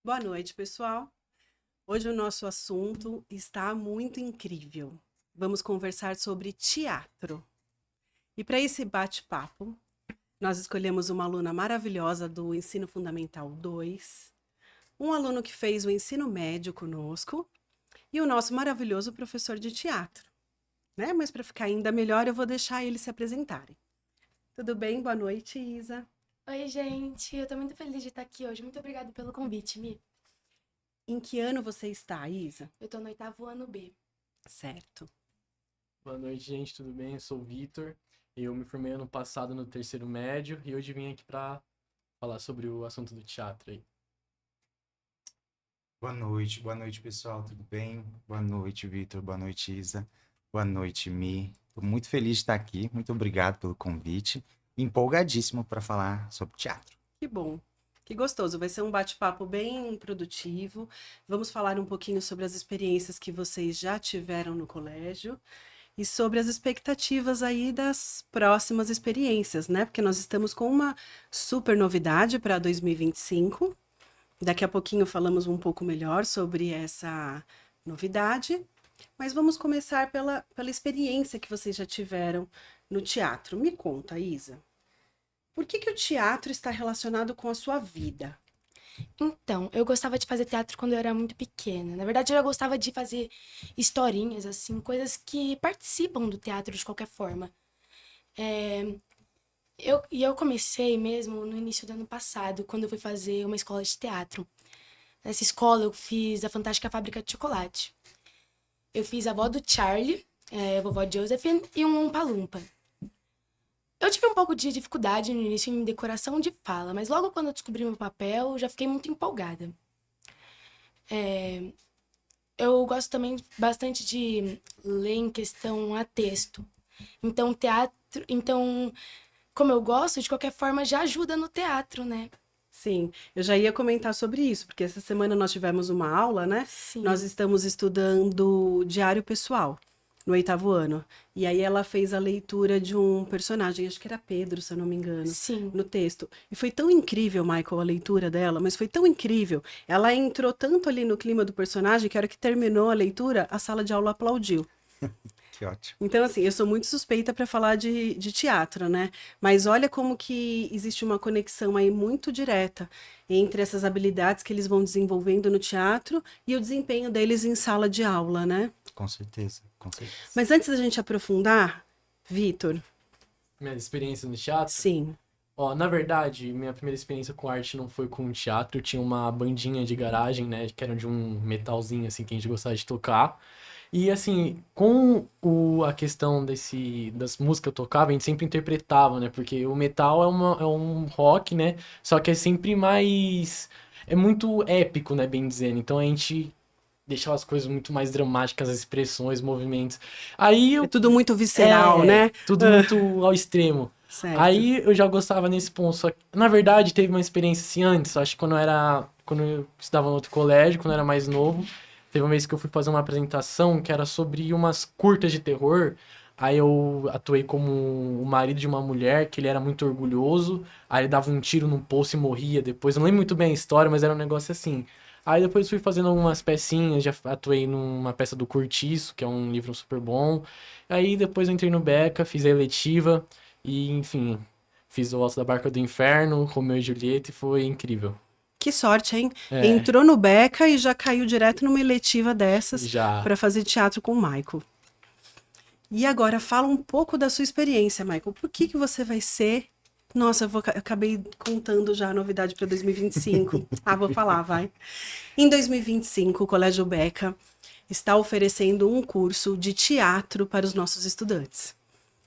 Boa noite, pessoal. Hoje o nosso assunto está muito incrível. Vamos conversar sobre teatro. E para esse bate-papo, nós escolhemos uma aluna maravilhosa do Ensino Fundamental 2, um aluno que fez o ensino médio conosco e o nosso maravilhoso professor de teatro, né? Mas para ficar ainda melhor, eu vou deixar eles se apresentarem. Tudo bem? Boa noite, Isa. Oi, gente. Eu tô muito feliz de estar aqui hoje. Muito obrigada pelo convite, Mi. Em que ano você está, Isa? Eu tô no oitavo ano B. Certo. Boa noite, gente, tudo bem? Eu sou o Vitor. Eu me formei ano passado no terceiro médio e hoje vim aqui para falar sobre o assunto do teatro aí. Boa noite, pessoal, tudo bem? Boa noite, Vitor, boa noite, Isa, boa noite, Mi. Estou muito feliz de estar aqui, muito obrigado pelo convite, empolgadíssimo para falar sobre teatro. Que bom, que gostoso. Vai ser um bate-papo bem produtivo. Vamos falar um pouquinho sobre as experiências que vocês já tiveram no colégio e sobre as expectativas aí das próximas experiências, né? Porque nós estamos com uma super novidade para 2025. Daqui a pouquinho falamos um pouco melhor sobre essa novidade, mas vamos começar pela experiência que vocês já tiveram no teatro. Me conta, Isa. Por que o teatro está relacionado com a sua vida? Então, eu gostava de fazer teatro quando eu era muito pequena. Na verdade, eu já gostava de fazer historinhas, assim, coisas que participam do teatro de qualquer forma. Eu comecei mesmo no início do ano passado, quando eu fui fazer uma escola de teatro. Nessa escola, eu fiz a Fantástica Fábrica de Chocolate. Eu fiz a avó do Charlie, a vovó Josephine, e um Umpa-Lumpa. Eu tive um pouco de dificuldade no início em decoração de fala, mas logo quando eu descobri meu papel, eu já fiquei muito empolgada. Eu gosto também bastante de ler em questão a texto. Então, como eu gosto, de qualquer forma já ajuda no teatro, né? Sim, eu já ia comentar sobre isso, porque essa semana nós tivemos uma aula, né? Nós Sim, estamos estudando diário pessoal no oitavo ano. E aí ela fez a leitura de um personagem, acho que era Pedro, se eu não me engano, sim. no texto. E foi tão incrível, Michael, a leitura dela, mas foi tão incrível. Ela entrou tanto ali no clima do personagem que a hora que terminou a leitura, a sala de aula aplaudiu. Que ótimo. Então, assim, eu sou muito suspeita para falar de teatro, né? Mas olha como que existe uma conexão aí muito direta entre essas habilidades que eles vão desenvolvendo no teatro e o desempenho deles em sala de aula, né? Com certeza, com certeza. Mas antes da gente aprofundar, Vitor, Minha experiência no teatro? sim. Ó, na verdade, minha primeira experiência com arte não foi com teatro. Eu tinha uma bandinha de garagem, né, que era de um metalzinho, assim, que a gente gostava de tocar. E assim, com a questão das músicas que eu tocava, a gente sempre interpretava, né? Porque o metal é um rock, né? Só que é sempre mais. É muito épico, né? Bem dizendo. Então a gente deixava as coisas muito mais dramáticas, as expressões, movimentos. Aí É eu. tudo muito visceral, É, né? tudo Ah, muito ao extremo. certo. Aí eu já gostava nesse ponto. Só que, na verdade, teve uma experiência assim antes. Acho que quando eu era. Quando eu estudava no outro colégio, quando eu era mais novo. Teve uma vez que eu fui fazer uma apresentação que era sobre umas curtas de terror. Aí eu atuei como o marido de uma mulher, que ele era muito orgulhoso. Aí ele dava um tiro num poço e morria depois. Eu não lembro muito bem a história, mas era um negócio assim. Aí depois fui fazendo algumas pecinhas, já atuei numa peça do Curtiço, que é um livro super bom. Aí depois eu entrei no Beca, fiz a eletiva e, enfim, fiz o Alto da Barca do Inferno, Romeu e Julieta e foi incrível. Que sorte, hein? É, Entrou no Beca e já caiu direto numa eletiva dessas já. para fazer teatro com o Michael. E agora fala um pouco da sua experiência, Michael. Por que você vai ser? Nossa, acabei contando já a novidade para 2025. Ah, vou falar, vai. Em 2025, o Colégio Beca está oferecendo um curso de teatro para os nossos estudantes.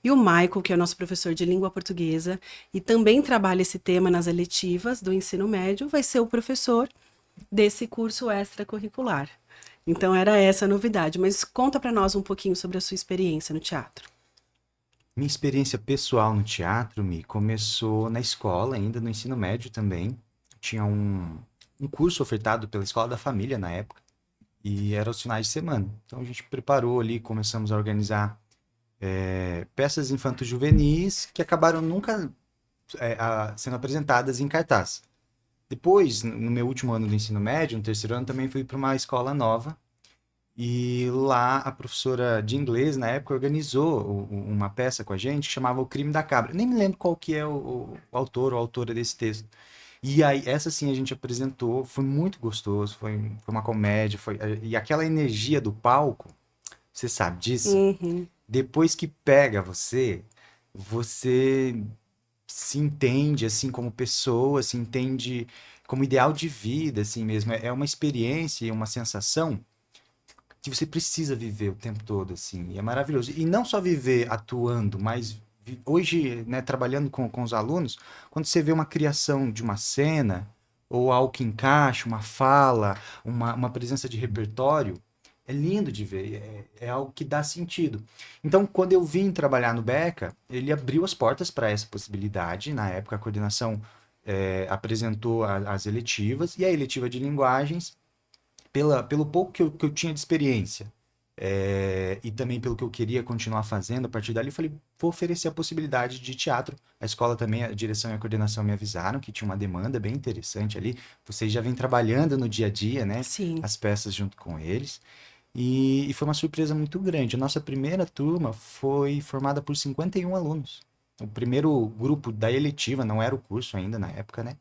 E o Michael, que é nosso professor de língua portuguesa e também trabalha esse tema nas eletivas do ensino médio, vai ser o professor desse curso extracurricular. Então era essa a novidade, mas conta para nós um pouquinho sobre a sua experiência no teatro. Minha experiência pessoal no teatro, Mi, começou na escola, ainda no ensino médio também. Tinha um curso ofertado pela Escola da Família na época, e era aos finais de semana. Então a gente preparou ali, começamos a organizar peças infanto-juvenis que acabaram nunca sendo apresentadas em cartaz. Depois, no meu último ano do ensino médio, no terceiro ano, também fui para uma escola nova. E lá a professora de inglês, na época, organizou uma peça com a gente que chamava O Crime da Cabra. Nem me lembro qual que é o autor ou autora desse texto. E aí, essa sim a gente apresentou, foi muito gostoso, foi uma comédia, e aquela energia do palco, você sabe disso? Uhum. Depois que pega você, você se entende assim como pessoa, se entende como ideal de vida, assim mesmo. É uma experiência e uma sensação que você precisa viver o tempo todo, assim, e é maravilhoso. E não só viver atuando, mas hoje, né, trabalhando com os alunos, quando você vê uma criação de uma cena, ou algo que encaixa, uma fala, uma presença de repertório, é lindo de ver, é algo que dá sentido. Então, quando eu vim trabalhar no Beca, ele abriu as portas para essa possibilidade. Na época, a coordenação apresentou as eletivas, e a eletiva de linguagens pelo pouco que eu tinha de experiência, e também pelo que eu queria continuar fazendo a partir dali, eu falei, vou oferecer a possibilidade de teatro. A escola também, a direção e a coordenação me avisaram que tinha uma demanda bem interessante ali. Vocês já vêm trabalhando no dia a dia, né? Sim. As peças junto com eles. E foi uma surpresa muito grande. A nossa primeira turma foi formada por 51 alunos. O primeiro grupo da eletiva, não era o curso ainda na época, né?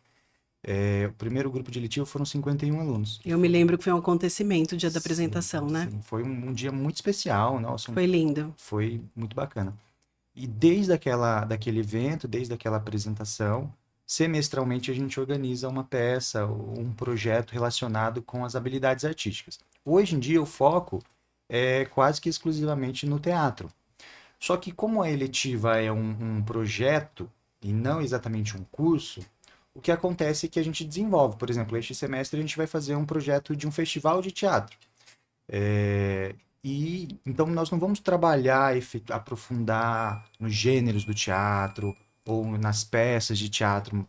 O primeiro grupo de eletivo foram 51 alunos. Eu me lembro que foi um acontecimento o dia da apresentação, Sim, né? sim. Foi um dia muito especial, nossa, Foi lindo. foi muito bacana. E daquele evento, desde aquela apresentação, semestralmente a gente organiza uma peça, um projeto relacionado com as habilidades artísticas. Hoje em dia o foco é quase que exclusivamente no teatro. Só que como a eletiva é um projeto e não exatamente um curso, o que acontece é que a gente desenvolve. Por exemplo, este semestre a gente vai fazer um projeto de um festival de teatro. E então nós não vamos trabalhar, aprofundar nos gêneros do teatro ou nas peças de teatro,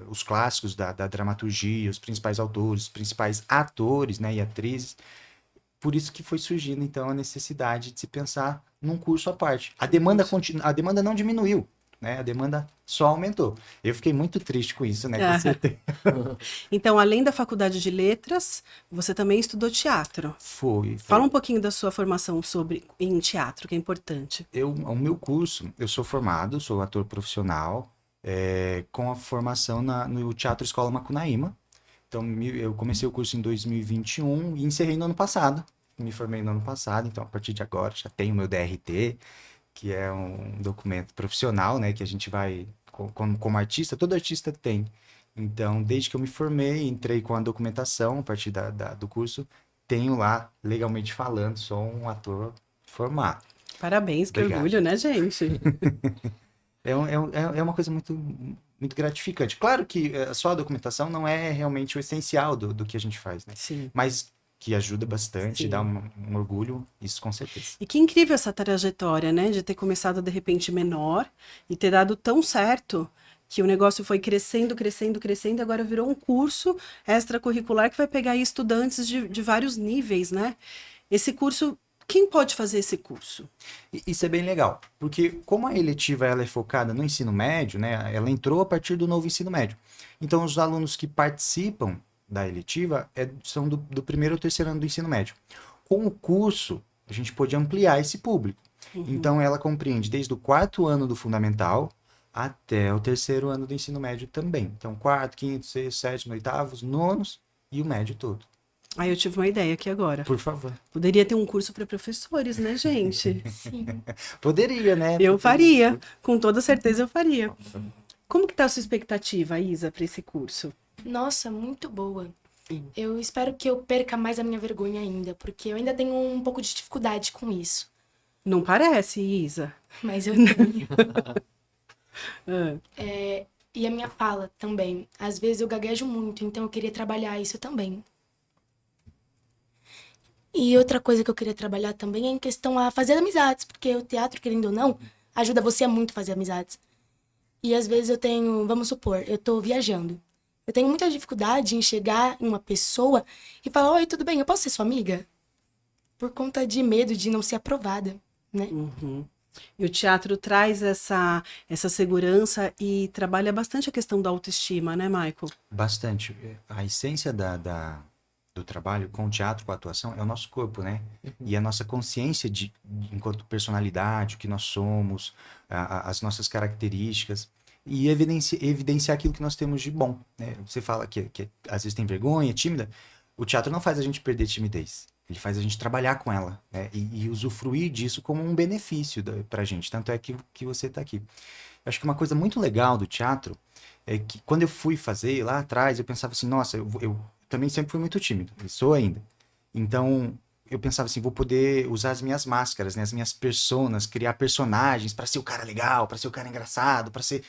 os clássicos da dramaturgia, os principais autores, os principais atores, né, e atrizes. Por isso que foi surgindo então a necessidade de se pensar num curso à parte. A demanda não diminuiu, né? A demanda só aumentou. Eu fiquei muito triste com isso, né? Com certeza. Então, além da faculdade de letras, você também estudou teatro. Foi. Fala um pouquinho da sua formação em teatro, que é importante. O meu curso, eu sou formado, sou ator profissional, com a formação no Teatro Escola Macunaíma. Então, eu comecei o curso em 2021 e encerrei no ano passado. Me formei no ano passado, então a partir de agora já tenho o meu DRT, que é um documento profissional, né, que a gente vai, como artista, todo artista tem. Então, desde que eu me formei, entrei com a documentação a partir do curso, tenho lá, legalmente falando, sou um ator formado. Parabéns, que Obrigado. orgulho, né, gente? É uma coisa muito, muito gratificante. Claro que só a documentação não é realmente o essencial do que a gente faz, né? Sim. Mas que ajuda bastante, Sim. dá um orgulho, isso com certeza. E que incrível essa trajetória, né? De ter começado de repente menor e ter dado tão certo que o negócio foi crescendo, crescendo, crescendo, e agora virou um curso extracurricular que vai pegar aí estudantes de vários níveis, né? Esse curso, quem pode fazer esse curso? Isso é bem legal, porque como a eletiva ela é focada no ensino médio, né? Ela entrou a partir do novo ensino médio. Então, os alunos que participam da eletiva são do primeiro ou terceiro ano do ensino médio. Com o curso, a gente pôde ampliar esse público. Então, ela compreende desde o quarto ano do fundamental até o terceiro ano do ensino médio também. Então, quarto, quinto, sexto, sétimo, oitavos, nonos e o médio todo. Aí eu tive uma ideia aqui agora. Por favor. Poderia ter um curso para professores, né, gente? Sim. Poderia, né? Eu faria, com toda certeza eu faria. Como que tá a sua expectativa, Isa, para esse curso? Nossa, muito boa. Eu espero que eu perca mais a minha vergonha ainda, porque eu ainda tenho um pouco de dificuldade com isso. Não parece, Isa? Mas eu tenho. Ah, E a minha fala também. Às vezes eu gaguejo muito, então eu queria trabalhar isso também. E outra coisa que eu queria trabalhar também é em questão a fazer amizades, porque o teatro, querendo ou não, ajuda você a muito fazer amizades. E às vezes eu tenho, vamos supor, eu tô viajando. Eu tenho muita dificuldade em chegar em uma pessoa e falar, oi, tudo bem, eu posso ser sua amiga? Por conta de medo de não ser aprovada, né? uhum. E o teatro traz essa segurança e trabalha bastante a questão da autoestima, né, Michael? Bastante. A essência do trabalho com o teatro, com a atuação, é o nosso corpo, né? E a nossa consciência enquanto personalidade, o que nós somos, as nossas características, e evidenciar aquilo que nós temos de bom, né? Você fala que às vezes tem vergonha, é tímida. O teatro não faz a gente perder timidez. Ele faz a gente trabalhar com ela, né? E usufruir disso como um benefício pra gente. Tanto é que você tá aqui. Eu acho que uma coisa muito legal do teatro é que quando eu fui fazer lá atrás, eu pensava assim, nossa, eu também sempre fui muito tímido, e sou ainda. Então, eu pensava assim, vou poder usar as minhas máscaras, né, as minhas personas, criar personagens pra ser o cara legal, pra ser o cara engraçado, pra ser...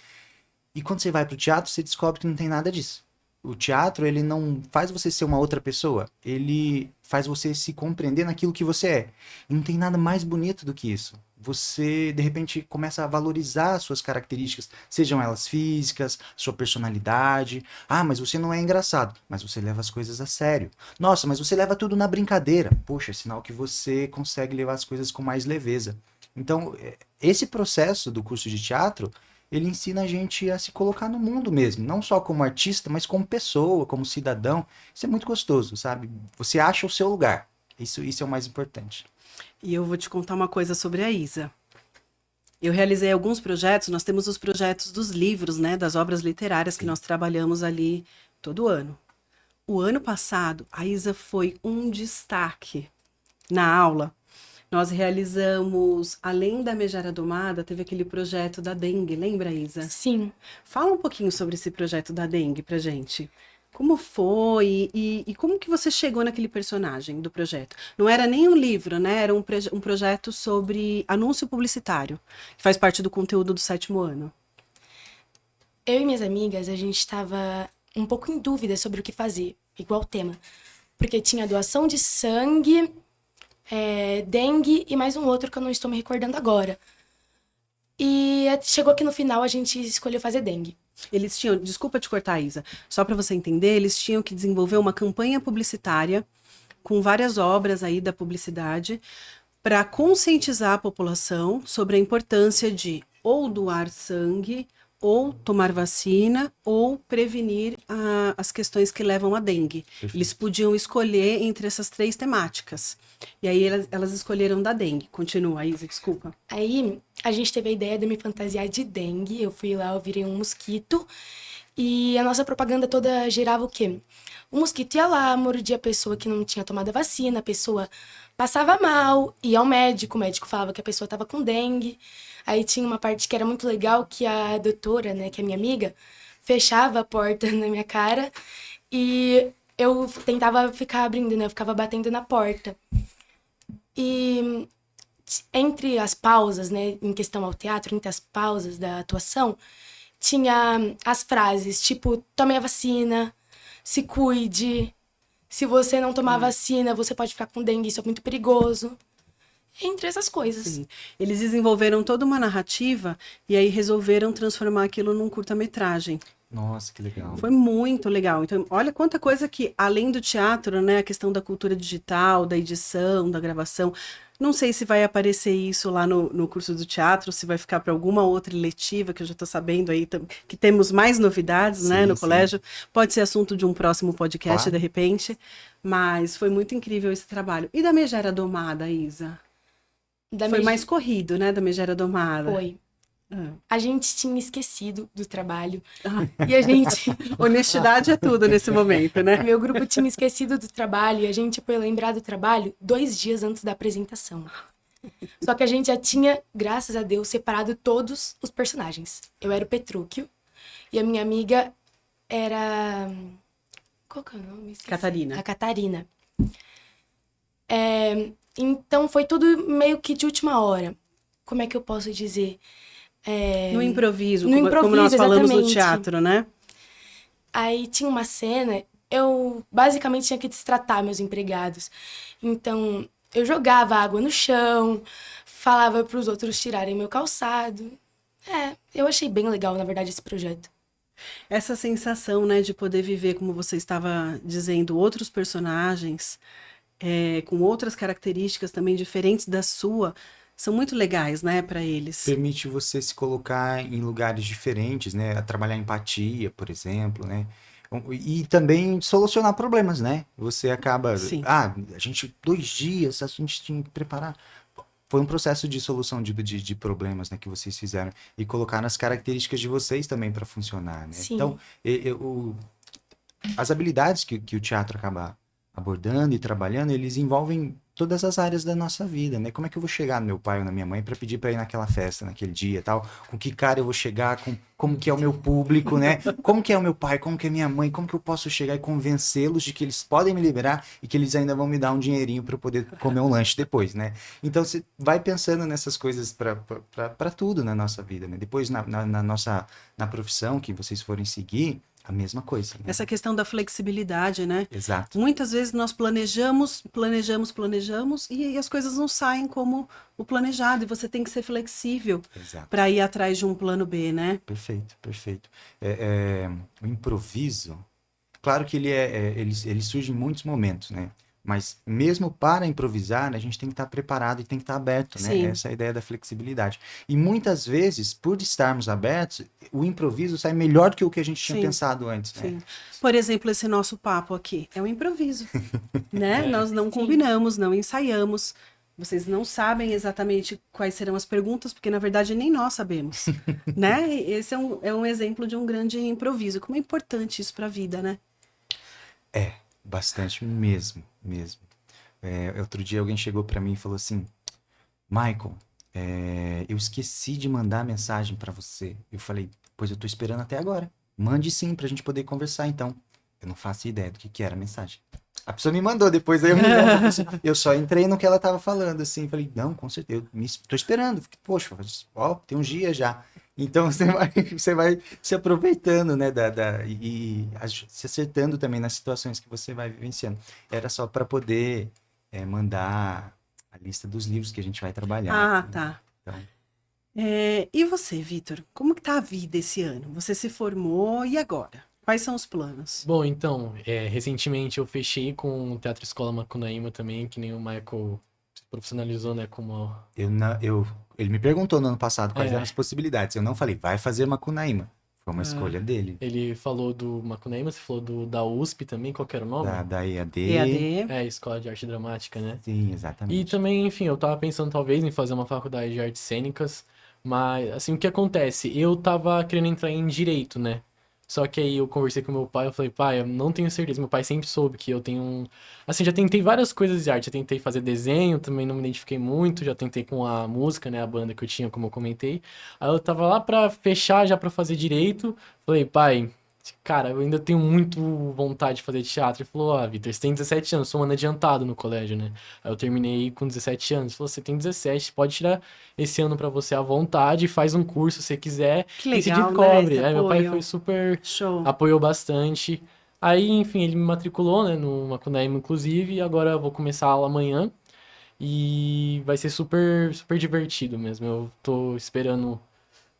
E quando você vai pro teatro, você descobre que não tem nada disso. O teatro, ele não faz você ser uma outra pessoa, ele faz você se compreender naquilo que você é. E não tem nada mais bonito do que isso. Você, de repente, começa a valorizar as suas características, sejam elas físicas, sua personalidade. Ah, mas você não é engraçado, mas você leva as coisas a sério. Nossa, mas você leva tudo na brincadeira. Poxa, é sinal que você consegue levar as coisas com mais leveza. Então, esse processo do curso de teatro, ele ensina a gente a se colocar no mundo mesmo, não só como artista, mas como pessoa, como cidadão. Isso é muito gostoso, sabe? Você acha o seu lugar. Isso é o mais importante. E eu vou te contar uma coisa sobre a Isa. Eu realizei alguns projetos, nós temos os projetos dos livros, né, das obras literárias que nós trabalhamos ali todo ano. O ano passado, a Isa foi um destaque na aula. Nós realizamos, além da Megera Domada, teve aquele projeto da dengue, lembra, Isa? Sim. Fala um pouquinho sobre esse projeto da dengue pra gente. Como foi e como que você chegou naquele personagem do projeto? Não era nem um livro, né? Era um projeto sobre anúncio publicitário, que faz parte do conteúdo do 7º ano. Eu e minhas amigas, a gente estava um pouco em dúvida sobre o que fazer, igual o tema. Porque tinha doação de sangue, dengue e mais um outro que eu não estou me recordando agora. E chegou que no final a gente escolheu fazer dengue. Eles tinham, desculpa te cortar, Isa, só para você entender, eles tinham que desenvolver uma campanha publicitária com várias obras aí da publicidade para conscientizar a população sobre a importância de ou doar sangue, ou tomar vacina, ou prevenir as questões que levam à dengue. Perfeito. Eles podiam escolher entre essas 3 temáticas. E aí elas escolheram da dengue. Continua, Isa, desculpa. Aí a gente teve a ideia de me fantasiar de dengue. Eu fui lá, eu virei um mosquito. E a nossa propaganda toda girava o quê? O mosquito ia lá, mordia a pessoa que não tinha tomado a vacina, a pessoa passava mal, ia ao médico, o médico falava que a pessoa estava com dengue. Aí tinha uma parte que era muito legal, que a doutora, né, que é minha amiga, fechava a porta na minha cara e eu tentava ficar abrindo, né, eu ficava batendo na porta. E entre as pausas, né, em questão ao teatro, entre as pausas da atuação, tinha as frases, tipo, tome a vacina, se cuide, se você não tomar vacina, você pode ficar com dengue, isso é muito perigoso. Entre essas coisas. Sim. Eles desenvolveram toda uma narrativa e aí resolveram transformar aquilo num curta-metragem. Nossa, que legal. Foi muito legal. Então, olha quanta coisa que, além do teatro, né, a questão da cultura digital, da edição, da gravação. Não sei se vai aparecer isso lá no curso do teatro, se vai ficar para alguma outra eletiva, que eu já estou sabendo aí que temos mais novidades, né, Sim, no sim. colégio. Pode ser assunto de um próximo podcast, Claro. de repente. Mas foi muito incrível esse trabalho. E da Megera Domada, Isa? Foi mais corrido, né, da Megera Domada? Foi. Ah. A gente tinha esquecido do trabalho. Ah. E a gente... Honestidade é tudo nesse momento, né? Meu grupo tinha esquecido do trabalho e a gente foi lembrar do trabalho 2 dias antes da apresentação. Só que a gente já tinha, graças a Deus, separado todos os personagens. Eu era o Petrúquio e a minha amiga era... Qual que é o nome? Esqueci. Catarina. A Catarina. Então foi tudo meio que de última hora. Como é que eu posso dizer? No improviso, No como nós improviso, falamos no exatamente. teatro, né? Aí tinha uma cena, eu basicamente tinha que destratar meus empregados. Então, eu jogava água no chão, falava para os outros tirarem meu calçado. Eu achei bem legal, na verdade, esse projeto. Essa sensação, né, de poder viver, como você estava dizendo, outros personagens, com outras características também diferentes da sua, são muito legais, né, para eles. Permite você se colocar em lugares diferentes, né? A trabalhar empatia, por exemplo, né? E também solucionar problemas, né? Você acaba, Sim. a gente, 2 dias, a gente tinha que preparar. Foi um processo de solução de problemas, né, que vocês fizeram. E colocar as características de vocês também para funcionar, né? Sim. Então, as habilidades que o teatro acaba abordando e trabalhando, eles envolvem todas as áreas da nossa vida, né? Como é que eu vou chegar no meu pai ou na minha mãe para pedir para ir naquela festa, naquele dia, e tal? Com que cara eu vou chegar? Como que é o meu público, né? Como que é o meu pai? Como que é a minha mãe? Como que eu posso chegar e convencê-los de que eles podem me liberar e que eles ainda vão me dar um dinheirinho para eu poder comer um lanche depois, né? Então você vai pensando nessas coisas para tudo na nossa vida, né? Depois na profissão que vocês forem seguir, a mesma coisa, né? Essa questão da flexibilidade, né? Exato. Muitas vezes nós planejamos e as coisas não saem como o planejado e você tem que ser flexível Exato. para ir atrás de um plano B, né? Perfeito, perfeito. O improviso, claro que ele surge em muitos momentos, né? Mas mesmo para improvisar, né, a gente tem que estar preparado e tem que estar aberto, né? Sim. Essa é a ideia da flexibilidade. E muitas vezes, por estarmos abertos, o improviso sai melhor que o que a gente tinha Sim. pensado antes, né? Sim. Por exemplo, esse nosso papo aqui é um improviso, né? É. Nós não combinamos, não ensaiamos. Vocês não sabem exatamente quais serão as perguntas, porque na verdade nem nós sabemos, né? E esse é um exemplo de um grande improviso. Como é importante isso para a vida, né? Bastante mesmo, mesmo. Outro dia alguém chegou para mim e falou assim, Michael, eu esqueci de mandar mensagem para você. Eu falei, pois eu tô esperando até agora. Mande sim pra gente poder conversar, então. Eu não faço ideia do que era a mensagem. A pessoa me mandou depois, aí eu me lembro, eu só entrei no que ela tava falando, assim, falei, não, com certeza, tô esperando. Fiquei, poxa, ó, tem uns dias já. Então você vai se aproveitando, né, se acertando também nas situações que você vai vivenciando. Era só para poder mandar a lista dos livros que a gente vai trabalhar. Ah, tá. Então, E você, Vitor? Como que tá a vida esse ano? Você se formou e agora? Quais são os planos? Bom, então, recentemente eu fechei com o Teatro Escola Macunaíma também, que nem o Michael se profissionalizou, né, como... ele me perguntou no ano passado quais É. eram as possibilidades. Eu não falei, vai fazer Macunaíma. Foi uma escolha dele. Ele falou do Macunaíma, você falou da USP também, qual que era o nome? Da EAD. EAD. Escola de Arte Dramática, né? Sim, E exatamente. também, enfim, eu tava pensando talvez em fazer uma faculdade de artes cênicas, mas, assim, o que acontece? Eu tava querendo entrar em direito, né? Só que aí eu conversei com meu pai, eu falei, pai, eu não tenho certeza. Meu pai sempre soube que eu tenho um... Assim, já tentei várias coisas de arte, já tentei fazer desenho, também não me identifiquei muito, já tentei com a música, né, a banda que eu tinha, como eu comentei. Aí eu tava lá pra fechar, já pra fazer direito, falei, pai... Cara, eu ainda tenho muito vontade de fazer teatro. Ele falou, Vitor, você tem 17 anos, sou um ano adiantado no colégio, né? Aí eu terminei com 17 anos. Ele falou, você tem 17, pode tirar esse ano pra você à vontade, faz um curso se você quiser Que e se legal, descobre. né? Esse Aí meu pai apoio. foi super, Show. apoiou bastante. Aí, enfim, ele me matriculou, né, no Macunaíma, inclusive, e agora eu vou começar a aula amanhã. E vai ser super, super divertido mesmo. Eu tô esperando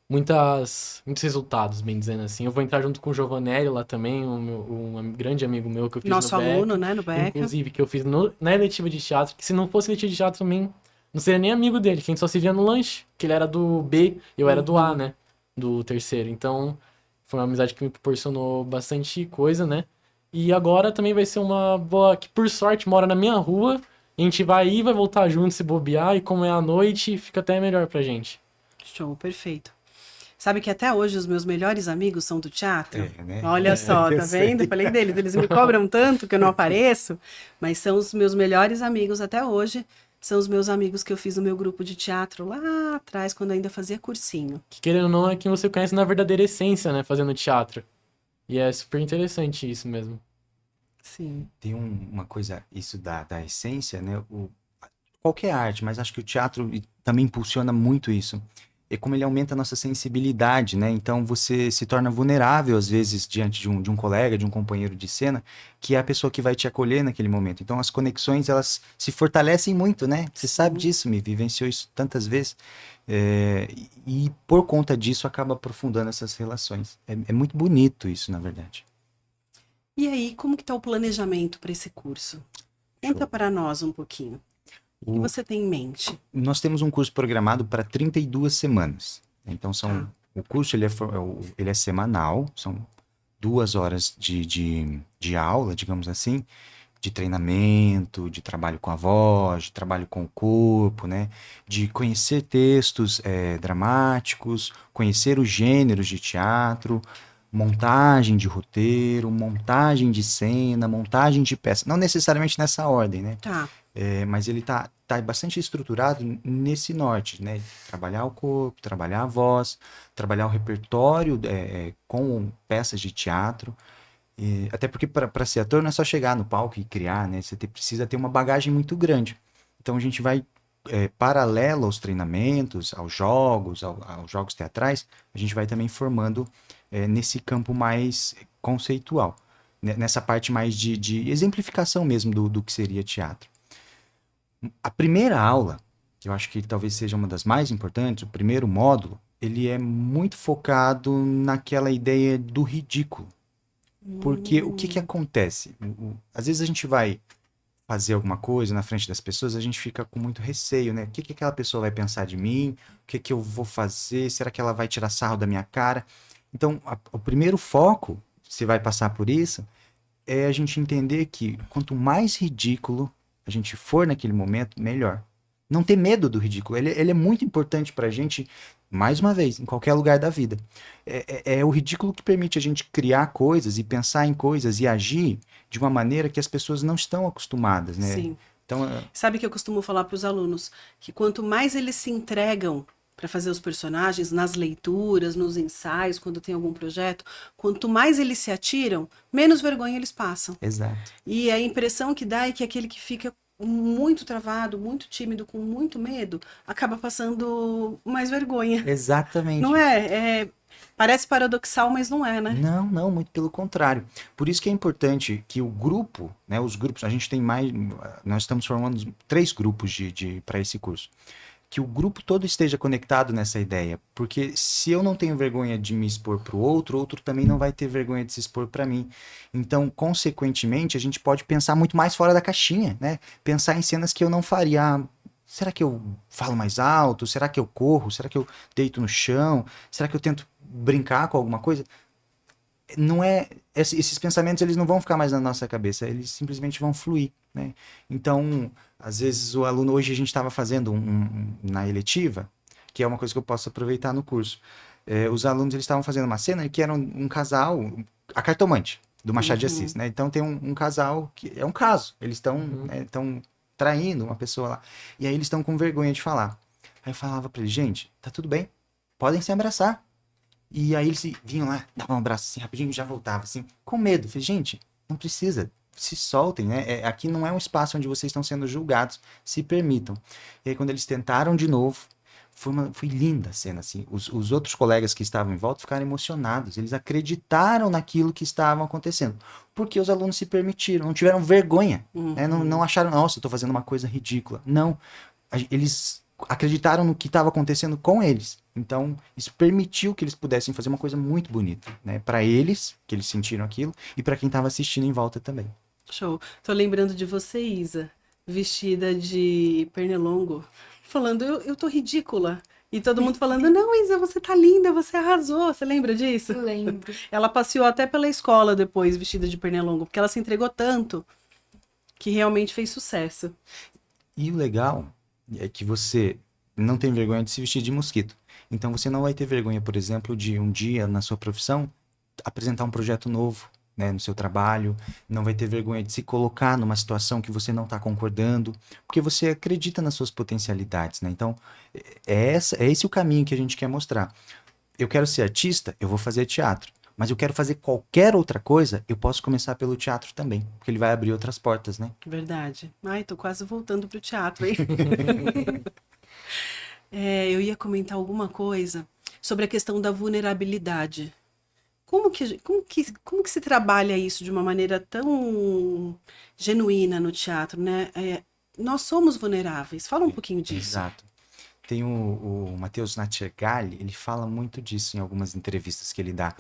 muitos resultados, bem dizendo assim. Eu vou entrar junto com o Giovanelli lá também, um grande amigo meu que eu fiz Nosso no BEC. aluno, né, no Beca. Inclusive, que eu fiz na eletiva de teatro, que se não fosse eletiva de teatro também, não seria nem amigo dele, que a gente só se via no lanche, que ele era do B, eu era do A, né, do terceiro. Então, foi uma amizade que me proporcionou bastante coisa, né. E agora também vai ser uma boa, que por sorte mora na minha rua, a gente vai ir, vai voltar junto se bobear, e como é à noite, fica até melhor pra gente. Show, perfeito. Sabe que até hoje os meus melhores amigos são do teatro? Né? Olha só, Eu tá vendo? sei. Eu falei deles, eles me cobram tanto que eu não apareço, mas são os meus melhores amigos até hoje. São os meus amigos que eu fiz no meu grupo de teatro lá atrás, quando ainda fazia cursinho. Que querendo ou não, é quem você conhece na verdadeira essência, né, fazendo teatro. E é super interessante isso mesmo. Sim. Tem uma coisa, isso da essência, né? Qualquer arte, mas acho que o teatro também impulsiona muito isso. É como ele aumenta a nossa sensibilidade, né? Então você se torna vulnerável, às vezes, diante de um colega, de um companheiro de cena, que é a pessoa que vai te acolher naquele momento. Então as conexões, elas se fortalecem muito, né? Você sabe disso, me vivenciou isso tantas vezes. E por conta disso acaba aprofundando essas relações. É muito bonito isso, na verdade. E aí, como que tá o planejamento para esse curso? Conta Show. para nós um pouquinho. O que você tem em mente? Nós temos um curso programado para 32 semanas. Então, Tá. o curso ele é semanal, são 2 horas de aula, digamos assim, de treinamento, de trabalho com a voz, de trabalho com o corpo, né? De conhecer textos dramáticos, conhecer os gêneros de teatro, montagem de roteiro, montagem de cena, montagem de peça. Não necessariamente nessa ordem, né? Tá. Mas ele tá bastante estruturado nesse norte, né? Trabalhar o corpo, trabalhar a voz, trabalhar o repertório com peças de teatro. Até porque para ser ator não é só chegar no palco e criar, né? Você precisa ter uma bagagem muito grande. Então a gente vai paralelo aos treinamentos, aos jogos teatrais, a gente vai também formando nesse campo mais conceitual, nessa parte mais de exemplificação mesmo do que seria teatro. A primeira aula, que eu acho que talvez seja uma das mais importantes, o primeiro módulo, ele é muito focado naquela ideia do ridículo. Porque o que acontece? Às vezes a gente vai fazer alguma coisa na frente das pessoas, a gente fica com muito receio, né? O que aquela pessoa vai pensar de mim? O que eu vou fazer? Será que ela vai tirar sarro da minha cara? Então, o primeiro foco, você vai passar por isso, é a gente entender que quanto mais ridículo a gente for naquele momento, melhor. Não ter medo do ridículo. Ele é muito importante pra gente, mais uma vez, em qualquer lugar da vida. É o ridículo que permite a gente criar coisas e pensar em coisas e agir de uma maneira que as pessoas não estão acostumadas, né? Sim. Então, Sabe que eu costumo falar para os alunos que quanto mais eles se entregam para fazer os personagens nas leituras, nos ensaios, quando tem algum projeto, quanto mais eles se atiram, menos vergonha eles passam. exato. E a impressão que dá é que aquele que fica muito travado, muito tímido, com muito medo, acaba passando mais vergonha. Exatamente. Não é? Parece paradoxal, mas não é, né? Não, não, muito pelo contrário. Por isso que é importante que o grupo, né, os grupos, a gente tem mais, nós estamos formando 3 grupos para esse curso. Que o grupo todo esteja conectado nessa ideia, porque se eu não tenho vergonha de me expor para o outro também não vai ter vergonha de se expor para mim. Então, consequentemente, a gente pode pensar muito mais fora da caixinha, né? Pensar em cenas que eu não faria. Será que eu falo mais alto? Será que eu corro? Será que eu deito no chão? Será que eu tento brincar com alguma coisa? Não é esses pensamentos, eles não vão ficar mais na nossa cabeça, eles simplesmente vão fluir, né? Então, às vezes o aluno, hoje a gente estava fazendo na eletiva, que é uma coisa que eu posso aproveitar no curso. Os alunos, eles estavam fazendo uma cena que era um casal, a cartomante do Machado de Assis, né? Então tem um casal que é um caso, eles estão traindo uma pessoa lá, e aí eles estão com vergonha de falar. Aí eu falava para eles, gente, tá tudo bem, podem se abraçar. E aí eles vinham lá, davam um abraço assim, rapidinho, e já voltava assim, com medo. Falei, gente, não precisa, se soltem, né? Aqui não é um espaço onde vocês estão sendo julgados, se permitam. E aí quando eles tentaram de novo, foi linda a cena, assim. Os outros colegas que estavam em volta ficaram emocionados, eles acreditaram naquilo que estava acontecendo. Porque os alunos se permitiram, não tiveram vergonha, né? Não acharam, nossa, eu tô fazendo uma coisa ridícula. Não, eles acreditaram no que estava acontecendo com eles. Então, isso permitiu que eles pudessem fazer uma coisa muito bonita, né? Para eles, que eles sentiram aquilo, e para quem estava assistindo em volta também. Show. Tô lembrando de você, Isa, vestida de pernilongo, falando, eu tô ridícula. E todo mundo falando, não, Isa, você tá linda, você arrasou. Você lembra disso? Eu lembro. Ela passeou até pela escola depois, vestida de pernilongo, porque ela se entregou tanto que realmente fez sucesso. E o legal é que você não tem vergonha de se vestir de mosquito. Então você não vai ter vergonha, por exemplo, de um dia na sua profissão apresentar um projeto novo, né, no seu trabalho. Não vai ter vergonha de se colocar numa situação que você não está concordando, porque você acredita nas suas potencialidades, né? Então é esse o caminho que a gente quer mostrar. Eu quero ser artista, eu vou fazer teatro. Mas eu quero fazer qualquer outra coisa, eu posso começar pelo teatro também, porque ele vai abrir outras portas, né? Verdade. Ai, tô quase voltando pro teatro, hein? Eu ia comentar alguma coisa sobre a questão da vulnerabilidade. Como que se trabalha isso de uma maneira tão genuína no teatro, né? Nós somos vulneráveis. Fala um pouquinho disso. Exato. Tem o Matheus Natchergali, ele fala muito disso em algumas entrevistas que ele dá,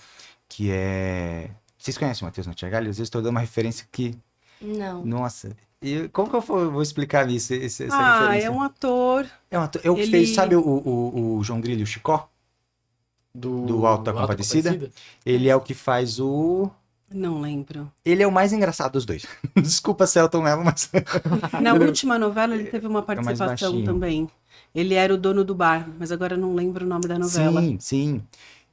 que é... Vocês conhecem o Matheus Natchergali? Às vezes estou dando uma referência que... Não. Nossa, E como que eu vou explicar isso, essa Ah, referência? é um ator. É um ator. Eu que Ele. fez, sabe o João Grilo e o Chicó, do Alto da Do Auto da Compadecida? Compadecida? Ele é o que faz o... Não lembro. Ele é o mais engraçado dos dois. Desculpa, Celton Mello, mas Na última novela, ele teve uma é o mais participação baixinho. também. Ele era o dono do bar, mas agora eu não lembro o nome da novela. Sim, sim.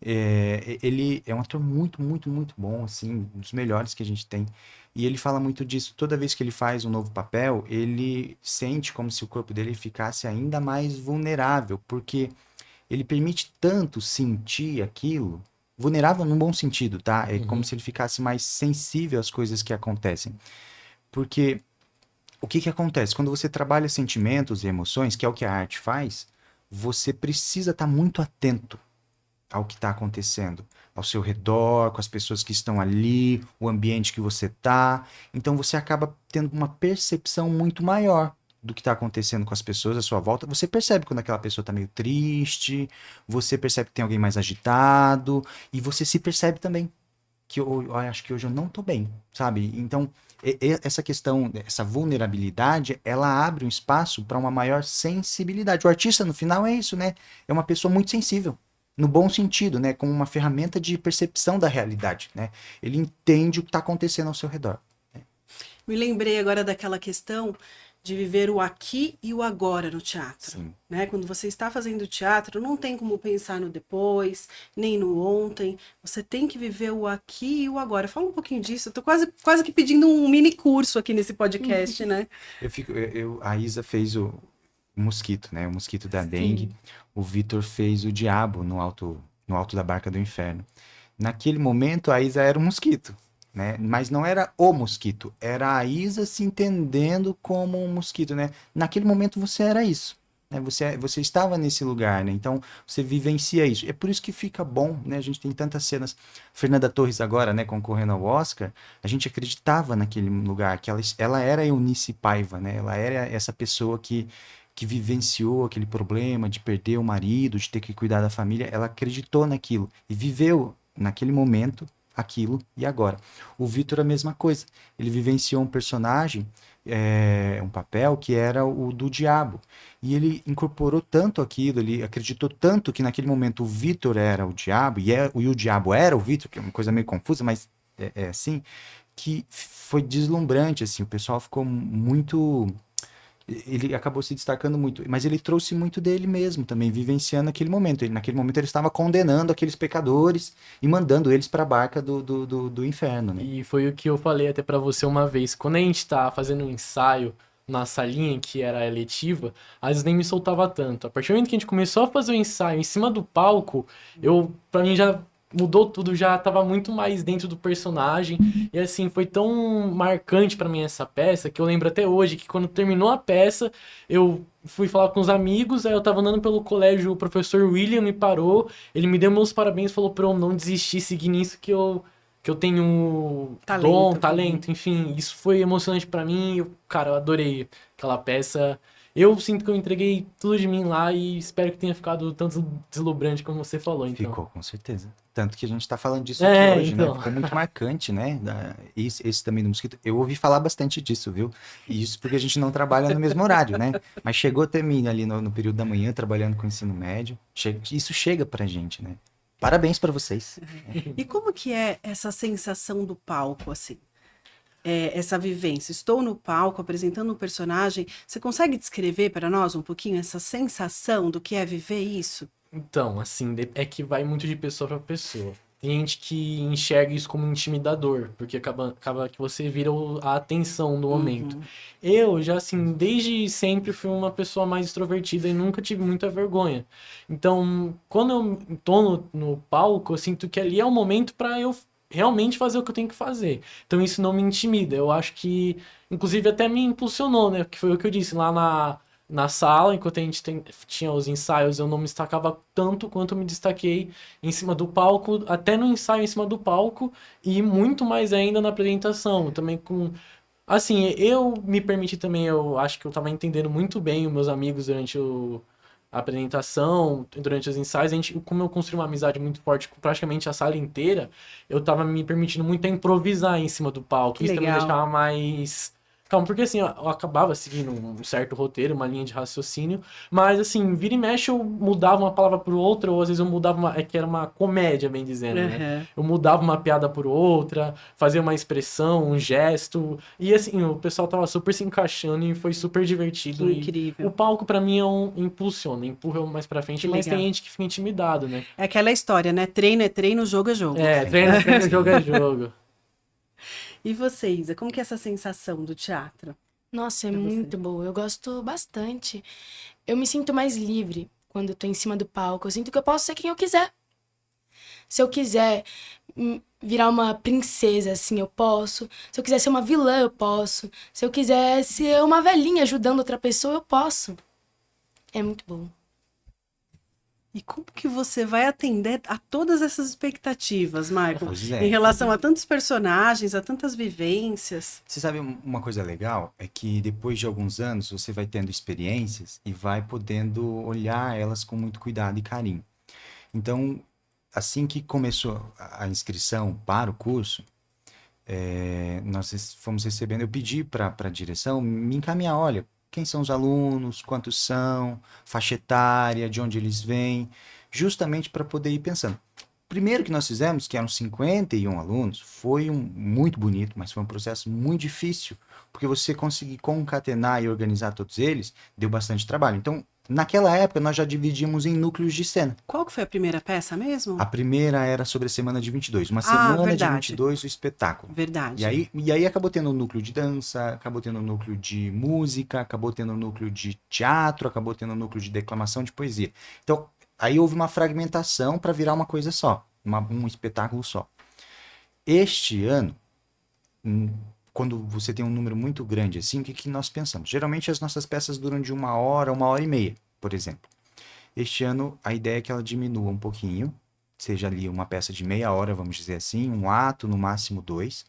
Ele é um ator muito, muito, muito bom, assim, um dos melhores que a gente tem. E ele fala muito disso. Toda vez que ele faz um novo papel, ele sente como se o corpo dele ficasse ainda mais vulnerável, porque ele permite tanto sentir aquilo, vulnerável num bom sentido, tá? É como Uhum. se ele ficasse mais sensível às coisas que acontecem. Porque o que que acontece? Quando você trabalha sentimentos e emoções, que é o que a arte faz, você precisa estar muito atento ao que está acontecendo ao seu redor, com as pessoas que estão ali, o ambiente que você está. Então você acaba tendo uma percepção muito maior do que está acontecendo com as pessoas à sua volta. Você percebe quando aquela pessoa está meio triste, você percebe que tem alguém mais agitado, e você se percebe também que eu acho que hoje eu não tô bem, sabe? Então, essa questão, essa vulnerabilidade, ela abre um espaço para uma maior sensibilidade. O artista, no final, é isso, né? É uma pessoa muito sensível, no bom sentido, né? Como uma ferramenta de percepção da realidade, né? Ele entende o que está acontecendo ao seu redor. Me lembrei agora daquela questão de viver o aqui e o agora no teatro, Sim. né? Quando você está fazendo teatro, não tem como pensar no depois, nem no ontem. Você tem que viver o aqui e o agora. Fala um pouquinho disso. Eu tô quase que pedindo um mini curso aqui nesse podcast, né? A Isa fez o mosquito, né? O mosquito da dengue. Sim. O Vitor fez o diabo no alto da barca do inferno. Naquele momento, a Isa era um mosquito, né? Mas não era o mosquito, era a Isa se entendendo como um mosquito, né? Naquele momento você era isso, né? Você estava nesse lugar, né? Então você vivencia isso. É por isso que fica bom, né? A gente tem tantas cenas. Fernanda Torres agora, né? Concorrendo ao Oscar, a gente acreditava naquele lugar, que ela era a Eunice Paiva, né? Ela era essa pessoa que vivenciou aquele problema de perder o marido, de ter que cuidar da família, ela acreditou naquilo e viveu naquele momento aquilo e agora. O Vitor a mesma coisa. Ele vivenciou um personagem, um papel que era o do diabo. E ele incorporou tanto aquilo, ele acreditou tanto que naquele momento o Vitor era o diabo e o diabo era o Vitor, que é uma coisa meio confusa, mas é assim, que foi deslumbrante, assim, o pessoal ficou muito... Ele acabou se destacando muito, mas ele trouxe muito dele mesmo também, vivenciando aquele momento. Naquele momento ele estava condenando aqueles pecadores e mandando eles para a barca do inferno, né? E foi o que eu falei até pra você uma vez. Quando a gente tá fazendo um ensaio na salinha, que era eletiva, às vezes nem me soltava tanto. A partir do momento que a gente começou a fazer o ensaio em cima do palco, pra mim já mudou tudo, já tava muito mais dentro do personagem. E assim, foi tão marcante pra mim essa peça, que eu lembro até hoje que quando terminou a peça, eu fui falar com os amigos, aí eu tava andando pelo colégio, o professor William me parou, ele me deu meus parabéns, falou pra eu não desistir, seguir nisso que eu tenho dom, Talento. talento, enfim, isso foi emocionante pra mim, cara, eu adorei aquela peça. Eu sinto que eu entreguei tudo de mim lá e espero que tenha ficado tanto deslumbrante como você falou, então. Ficou, com certeza. Tanto que a gente tá falando disso É, aqui hoje, né? então. Ficou muito marcante, né? Esse também do mosquito. Eu ouvi falar bastante disso, viu? E isso porque a gente não trabalha no mesmo horário, né? Mas chegou até mim ali no período da manhã, trabalhando com ensino médio. Isso chega pra gente, né? Parabéns pra vocês. E como que é essa sensação do palco, assim? Essa vivência? Estou no palco apresentando um personagem. Você consegue descrever para nós um pouquinho essa sensação do que é viver isso? Então, assim, é que vai muito de pessoa pra pessoa. Tem gente que enxerga isso como intimidador, porque acaba que você vira a atenção do momento. Eu já, assim, desde sempre fui uma pessoa mais extrovertida e nunca tive muita vergonha. Então, quando eu tô no palco, eu sinto que ali é o momento pra eu realmente fazer o que eu tenho que fazer. Então, isso não me intimida. Eu acho que, inclusive, até me impulsionou, né? Porque foi o que eu disse lá na sala, enquanto a gente tinha os ensaios, eu não me destacava tanto quanto eu me destaquei em cima do palco, até no ensaio em cima do palco, e muito mais ainda na apresentação. Também com. Assim, eu me permiti também, eu acho que eu tava entendendo muito bem os meus amigos durante a apresentação, durante os ensaios. Como eu construí uma amizade muito forte com praticamente a sala inteira, eu tava me permitindo muito a improvisar em cima do palco. Que Isso também me legal. deixava mais Calma, porque assim, eu acabava seguindo um certo roteiro, uma linha de raciocínio, mas assim, vira e mexe eu mudava uma palavra por outra, ou às vezes eu mudava é que era uma comédia, bem dizendo, né? Aham. Eu mudava uma piada por outra, fazia uma expressão, um gesto, e assim, o pessoal tava super se encaixando e foi super Que divertido. E o incrível. palco pra mim impulsiona, empurra eu mais pra frente, Que mas tem legal. gente que fica intimidado, né? É aquela história, né? Treino é treino, jogo é jogo. É, treino, jogo é jogo. E você, Isa, como que é essa sensação do teatro Nossa, é pra você? muito boa. Eu gosto bastante. Eu me sinto mais livre quando eu tô em cima do palco. Eu sinto que eu posso ser quem eu quiser. Se eu quiser virar uma princesa, assim, eu posso. Se eu quiser ser uma vilã, eu posso. Se eu quiser ser uma velhinha ajudando outra pessoa, eu posso. É muito bom. E como que você vai atender a todas essas expectativas, Michael? Pois Em é. relação a tantos personagens, a tantas vivências. Você sabe uma coisa legal? É que depois de alguns anos você vai tendo experiências e vai podendo olhar elas com muito cuidado e carinho. Então, assim que começou a inscrição para o curso, nós fomos recebendo, eu pedi para a direção me encaminhar, olha, quem são os alunos, quantos são, faixa etária, de onde eles vêm, justamente para poder ir pensando. Primeiro que nós fizemos, que eram 51 alunos, foi muito bonito, mas foi um processo muito difícil, porque você conseguir concatenar e organizar todos eles, deu bastante trabalho. Então, naquela época, nós já dividimos em núcleos de cena. Qual que foi a primeira peça mesmo? A primeira era sobre a semana de 22. Uma Ah, semana de verdade. 22, o espetáculo. Verdade. E aí acabou tendo um núcleo de dança, acabou tendo um núcleo de música, acabou tendo um núcleo de teatro, acabou tendo um núcleo de declamação de poesia. Então, aí houve uma fragmentação para virar uma coisa só, um espetáculo só. Este ano, quando você tem um número muito grande assim, o que nós pensamos? Geralmente as nossas peças duram de 1 hora e meia, por exemplo. Este ano, a ideia é que ela diminua um pouquinho, seja ali uma peça de meia hora, vamos dizer assim, um ato, no máximo 2.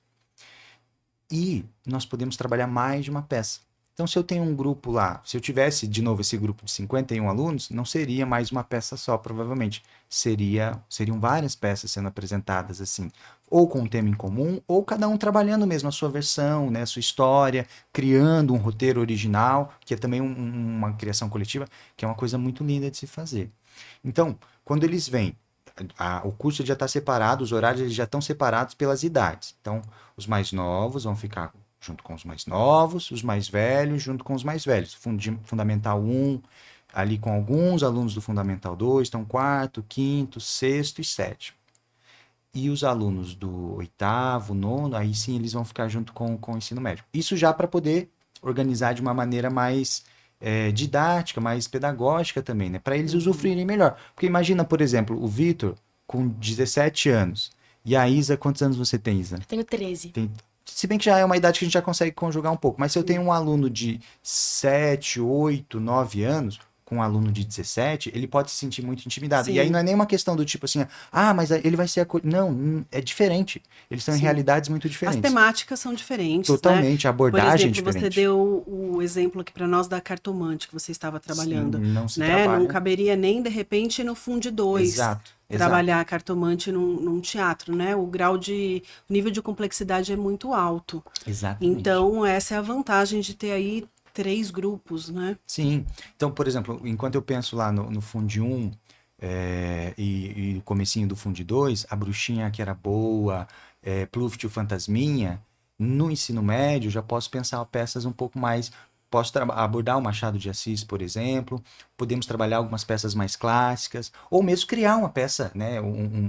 E nós podemos trabalhar mais de uma peça. Então, se eu tenho um grupo lá, se eu tivesse de novo esse grupo de 51 alunos, não seria mais uma peça só, provavelmente. Seriam várias peças sendo apresentadas assim, ou com um tema em comum, ou cada um trabalhando mesmo a sua versão, né, a sua história, criando um roteiro original, que é também uma criação coletiva, que é uma coisa muito linda de se fazer. Então, quando eles vêm, o curso já está separado, os horários eles já estão separados pelas idades. Então, os mais novos vão ficar junto com os mais novos, os mais velhos junto com os mais velhos. Fundamental 1, ali com alguns alunos do Fundamental 2, então quarto, quinto, sexto e sétimo. E os alunos do oitavo, nono, aí sim eles vão ficar junto com o ensino médio. Isso já para poder organizar de uma maneira mais didática, mais pedagógica também, né? Para eles usufruírem melhor. Porque imagina, por exemplo, o Vitor com 17 anos. E a Isa, quantos anos você tem, Isa? Eu tenho 13. Se bem que já é uma idade que a gente já consegue conjugar um pouco. Mas se eu tenho um aluno de 7, 8, 9 anos, com um aluno de 17, ele pode se sentir muito intimidado. Sim. E aí não é nem uma questão do tipo assim, mas ele vai ser acolhido. Não, é diferente. Eles estão em Sim. realidades muito As diferentes. temáticas são diferentes, né? Totalmente, a abordagem é Por exemplo, você diferente. deu o exemplo aqui para nós da cartomante que você estava trabalhando, Sim, não se né? trabalha. Não caberia nem, de repente, no Fundo 2. Exato. Trabalhar a cartomante num teatro, né? O nível de complexidade é muito alto. Exatamente. Então, essa é a vantagem de ter aí 3 grupos, né? Sim. Então, por exemplo, enquanto eu penso lá no Fundo 1 e o comecinho do Fundo 2, a bruxinha que era boa, Pluft o Fantasminha, no ensino médio já posso pensar peças um pouco mais... Posso abordar o Machado de Assis, por exemplo, podemos trabalhar algumas peças mais clássicas, ou mesmo criar uma peça, né?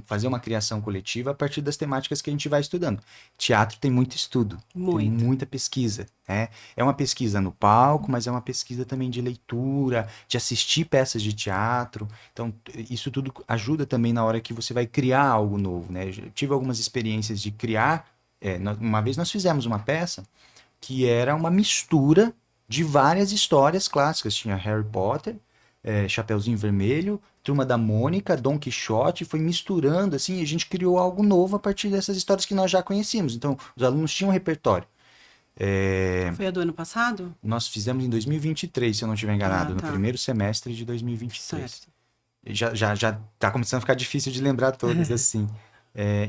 Fazer uma criação coletiva a partir das temáticas que a gente vai estudando. Teatro tem muito estudo, tem muita pesquisa, né? É uma pesquisa no palco, mas é uma pesquisa também de leitura, de assistir peças de teatro. Então, isso tudo ajuda também na hora que você vai criar algo novo, né? Eu tive algumas experiências de criar. Uma vez nós fizemos uma peça que era uma mistura de várias histórias clássicas. Tinha Harry Potter, Chapeuzinho Vermelho, Turma da Mônica, Dom Quixote, foi misturando assim, e a gente criou algo novo a partir dessas histórias que nós já conhecíamos. Então, os alunos tinham um repertório. Foi a do ano passado? Nós fizemos em 2023, se eu não estiver enganado, tá. no primeiro semestre de 2023. Certo. Já tá começando a ficar difícil de lembrar todas assim.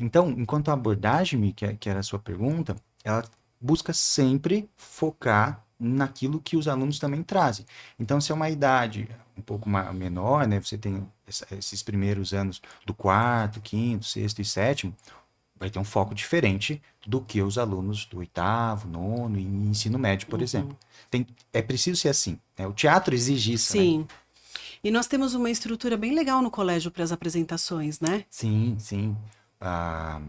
Então, enquanto a abordagem, que era a sua pergunta, ela busca sempre focar naquilo que os alunos também trazem. Então, se é uma idade um pouco menor, né? Você tem esses primeiros anos do quarto, quinto, sexto e sétimo, vai ter um foco diferente do que os alunos do oitavo, nono e ensino médio, por exemplo. É preciso ser assim, né? O teatro exige isso, né? Sim. E nós temos uma estrutura bem legal no colégio para as apresentações, né? Sim, sim. Ah,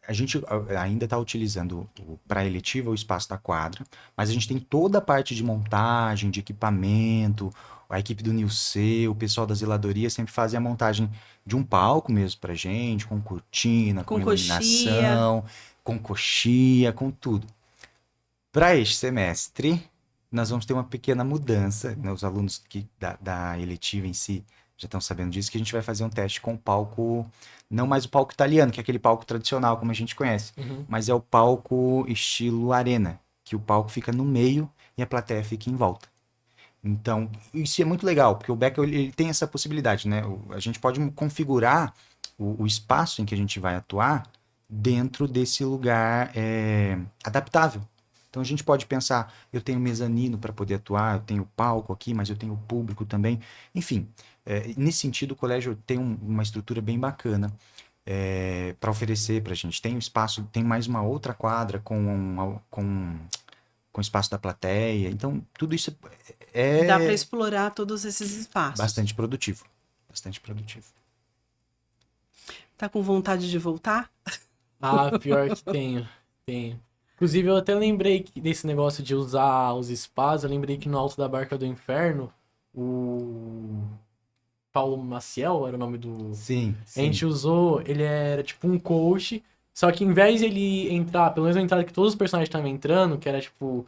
a gente ainda está utilizando para eletiva o espaço da quadra, mas a gente tem toda a parte de montagem, de equipamento, a equipe do Nilce, o pessoal da zeladoria sempre fazem a montagem de um palco mesmo pra gente, com cortina, com Com coxia. iluminação, com coxia, com tudo. Para este semestre, nós vamos ter uma pequena mudança, né? Os alunos da eletiva em si já estão sabendo disso, que a gente vai fazer um teste com o palco, não mais o palco italiano, que é aquele palco tradicional, como a gente conhece, mas é o palco estilo arena, que o palco fica no meio e a plateia fica em volta. Então, isso é muito legal, porque o Beca ele tem essa possibilidade, né? A gente pode configurar o espaço em que a gente vai atuar dentro desse lugar adaptável. Então a gente pode pensar, eu tenho mezanino para poder atuar, eu tenho palco aqui, mas eu tenho público também. Enfim, nesse sentido o colégio tem uma estrutura bem bacana para oferecer para a gente. Tem um espaço, tem mais uma outra quadra com espaço da plateia. Então tudo isso Dá para é explorar todos esses espaços. bastante produtivo. Bastante produtivo. Tá com vontade de voltar? Ah, pior que tenho. Tenho. Inclusive, eu até lembrei desse negócio de usar os spas. Eu lembrei que no Alto da Barca do Inferno, o Paulo Maciel era o nome do. Sim, A gente usou, ele era tipo um coach. Só que em vez de ele entrar, pelo menos a entrada que todos os personagens estavam entrando, que era tipo.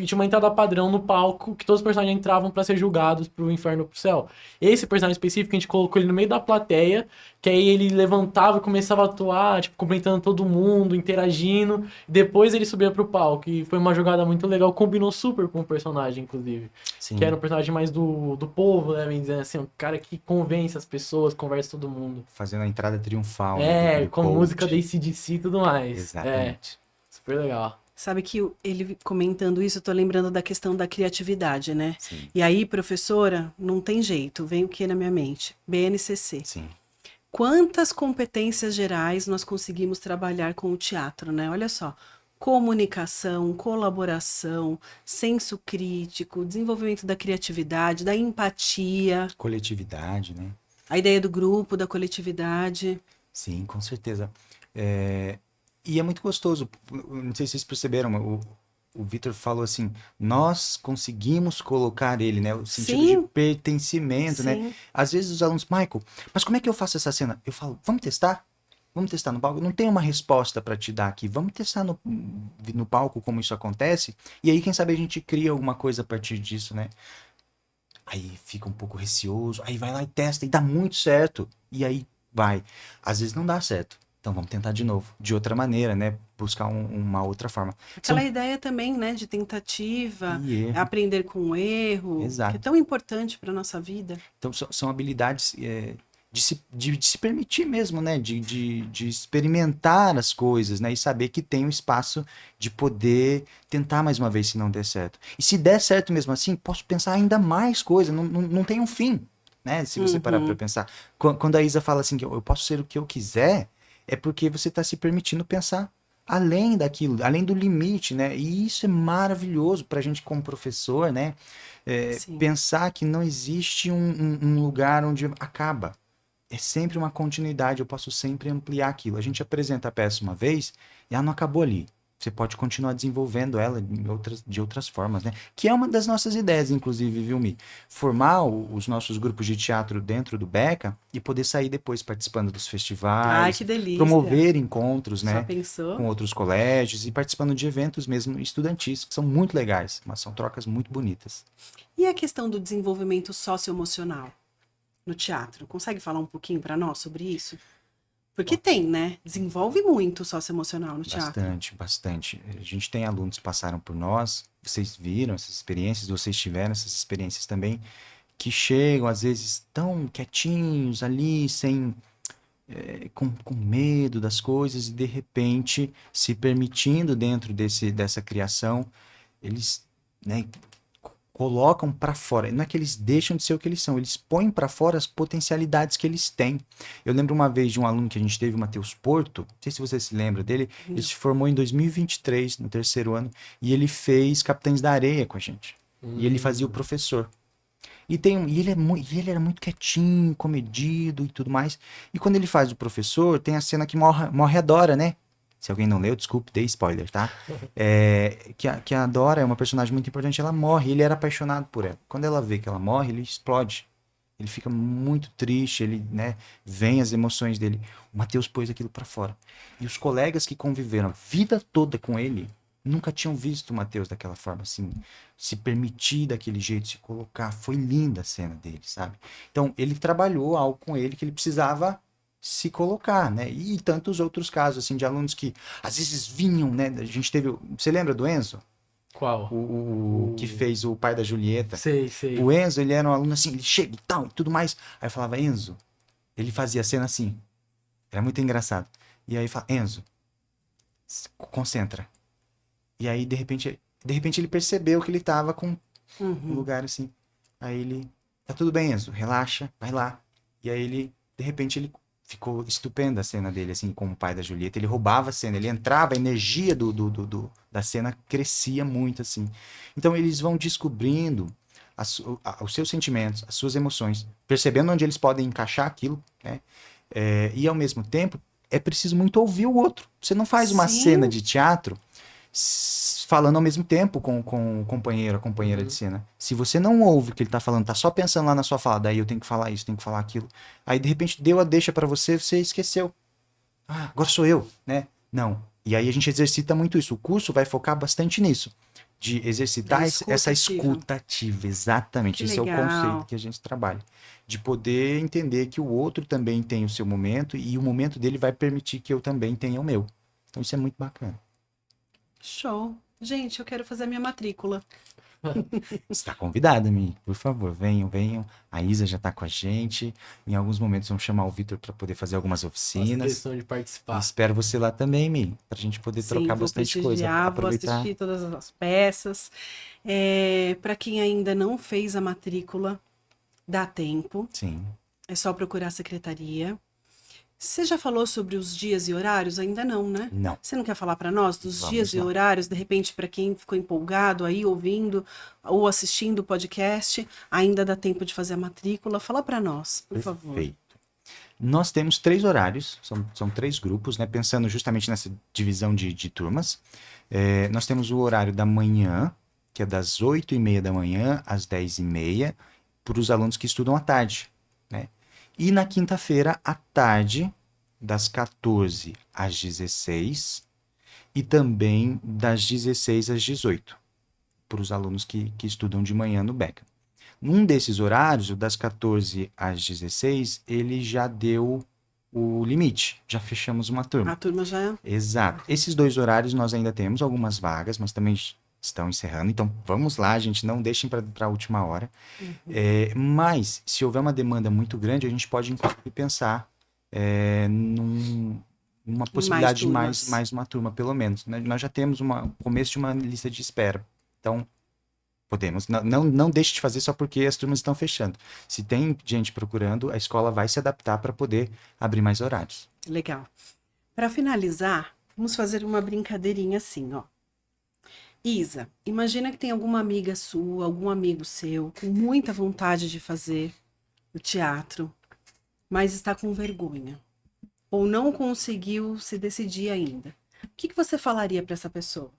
Tinha uma entrada padrão no palco que todos os personagens entravam pra ser julgados pro inferno ou pro céu. Esse personagem específico, a gente colocou ele no meio da plateia, que aí ele levantava e começava a atuar, tipo, cumprimentando todo mundo, interagindo. Depois ele subia pro palco. E foi uma jogada muito legal, combinou super com o personagem, inclusive. sim. Que era um personagem mais do povo, né? Bem dizendo assim, um cara que convence as pessoas, conversa todo mundo. Fazendo a entrada triunfal, né, do Com coach. música da AC/DC e tudo mais. Exatamente. Super legal. Sabe que ele comentando isso, eu tô lembrando da questão da criatividade, né? Sim, E aí, professora, não tem jeito, vem o que na minha mente? BNCC. sim. Quantas competências gerais nós conseguimos trabalhar com o teatro, né? Olha só. Comunicação, colaboração, senso crítico, desenvolvimento da criatividade, da empatia, Coletividade, né? a ideia do grupo, da coletividade. Sim, com certeza. E é muito gostoso. Não sei se vocês perceberam, mas o Vitor falou assim, nós conseguimos colocar ele, né? O sentido Sim. de pertencimento, né? Sim. Às vezes os alunos, Michael, mas como é que eu faço essa cena? Eu falo, vamos testar? Vamos testar no palco? Não tem uma resposta para te dar aqui. Vamos testar no palco como isso acontece? E aí, quem sabe a gente cria alguma coisa a partir disso, né? Aí fica um pouco receoso, aí vai lá e testa e dá muito certo. E aí vai. Às vezes não dá certo. Então vamos tentar de novo, de outra maneira, né? Buscar uma outra forma. Aquela ideia também, né, de tentativa, E erro. aprender com o erro, Exato. que é tão importante para nossa vida. Então são habilidades de se permitir mesmo, né? De experimentar as coisas, né? E saber que tem um espaço de poder tentar mais uma vez se não der certo. E se der certo mesmo assim, posso pensar ainda mais coisa, não tem um fim, né? Se você parar para pensar. Quando a Isa fala assim, que eu posso ser o que eu quiser, é porque você está se permitindo pensar além daquilo, além do limite, né? E isso é maravilhoso para a gente como professor, né? Sim. Pensar que não existe um lugar onde acaba. É sempre uma continuidade, eu posso sempre ampliar aquilo. A gente apresenta a peça uma vez e ela não acabou ali. Você pode continuar desenvolvendo ela de outras formas, né? Que é uma das nossas ideias, inclusive, viu, Mi? Formar os nossos grupos de teatro dentro do Beca e poder sair depois participando dos Ai, festivais, que delícia. promover encontros, Já né? pensou? Com outros colégios e participando de eventos mesmo estudantis, que são muito legais, mas são trocas muito bonitas. E a questão do desenvolvimento socioemocional no teatro? Consegue falar um pouquinho para nós sobre isso? Porque tem, né? Desenvolve muito o socioemocional no teatro. Bastante, bastante. A gente tem alunos que passaram por nós, vocês viram essas experiências, vocês tiveram essas experiências também, que chegam às vezes tão quietinhos ali, sem com medo das coisas e de repente se permitindo dentro dessa criação, eles, né, colocam para fora. Não é que eles deixam de ser o que eles são, eles põem para fora as potencialidades que eles têm. Eu lembro uma vez de um aluno que a gente teve, o Matheus Porto, não sei se você se lembra dele, ele se formou em 2023, no terceiro ano, e ele fez Capitães da Areia com a gente. E ele fazia o professor. E ele era muito quietinho, comedido e tudo mais. E quando ele faz o professor, tem a cena que morre a Dora, né? Se alguém não leu, desculpe, dei spoiler, tá? Que a Dora é uma personagem muito importante, ela morre, ele era apaixonado por ela. Quando ela vê que ela morre, ele explode. Ele fica muito triste, ele, né, vem as emoções dele. O Matheus pôs aquilo pra fora. E os colegas que conviveram a vida toda com ele nunca tinham visto o Matheus daquela forma, assim, se permitir daquele jeito, se colocar. Foi linda a cena dele, sabe? Então, ele trabalhou algo com ele que ele precisava se colocar, né? E tantos outros casos, assim, de alunos que às vezes vinham, né? A gente teve. Você lembra do Enzo? Qual? O que fez o pai da Julieta? Sei, sei. O Enzo, ele era um aluno assim, ele chega e tal, e tudo mais. Aí eu falava, Enzo, ele fazia a cena assim. Era muito engraçado. E aí fala, Enzo, concentra. E aí, de repente ele percebeu que ele tava com um lugar assim. Aí ele, tá tudo bem, Enzo, relaxa, vai lá. E aí ele, de repente, ele ficou estupenda a cena dele, assim, como o pai da Julieta. Ele roubava a cena, ele entrava, a energia da cena crescia muito, assim. Então, eles vão descobrindo os seus sentimentos, as suas emoções, percebendo onde eles podem encaixar aquilo, né? E, ao mesmo tempo, é preciso muito ouvir o outro. Você não faz uma Sim. cena de teatro falando ao mesmo tempo com o companheiro, a companheira de cena. Se você não ouve o que ele tá falando, tá só pensando lá na sua fala, daí eu tenho que falar isso, tenho que falar aquilo. Aí, de repente, deu a deixa pra você, você esqueceu. Ah, agora sou eu, né? Não. E aí a gente exercita muito isso. O curso vai focar bastante nisso. De exercitar Da essa escutativa. escutativa, exatamente. Que Esse é o legal. conceito que a gente trabalha. De poder entender que o outro também tem o seu momento e o momento dele vai permitir que eu também tenha o meu. Então isso é muito bacana. Show. Gente, eu quero fazer a minha matrícula. Está convidada, Mi. Por favor, venham, venham. A Isa já está com a gente. Em alguns momentos vamos chamar o Vitor para poder fazer algumas Faço oficinas. questão de E participar. espero você lá também, Mi. Para a gente poder Sim, trocar vou bastante coisa. prestigiar, vou Aproveitar. assistir todas as peças. Para quem ainda não fez a matrícula, dá tempo. Sim. É só procurar a secretaria. Você já falou sobre os dias e horários? Ainda não, né? Não. Você não quer falar para nós dos Vamos dias e lá. horários? De repente, para quem ficou empolgado aí, ouvindo ou assistindo o podcast, ainda dá tempo de fazer a matrícula? Fala para nós, por favor. Perfeito. Nós temos 3 horários, são 3 grupos, né? Pensando justamente nessa divisão de turmas. Nós temos o horário da manhã, que é das 8h30 da manhã às 10h30, para os alunos que estudam à tarde, né? E na quinta-feira, à tarde, das 14 às 16 e também das 16 às 18, para os alunos que estudam de manhã no Beca. Num desses horários, o das 14 às 16, ele já deu o limite, já fechamos uma turma. A turma já. Exato. Esses 2 horários nós ainda temos algumas vagas, mas também estão encerrando. Então vamos lá, gente, não deixem para a última hora. Mas se houver uma demanda muito grande, a gente pode inclusive pensar numa possibilidade de turmas. mais uma turma, pelo menos, né? Nós já temos o começo de uma lista de espera. Então podemos. Não deixe de fazer só porque as turmas estão fechando. Se tem gente procurando, a escola vai se adaptar para poder abrir mais horários. Legal. Para finalizar, vamos fazer uma brincadeirinha assim, ó. Isa, imagina que tem alguma amiga sua, algum amigo seu, com muita vontade de fazer o teatro, mas está com vergonha, ou não conseguiu se decidir ainda. O que você falaria para essa pessoa?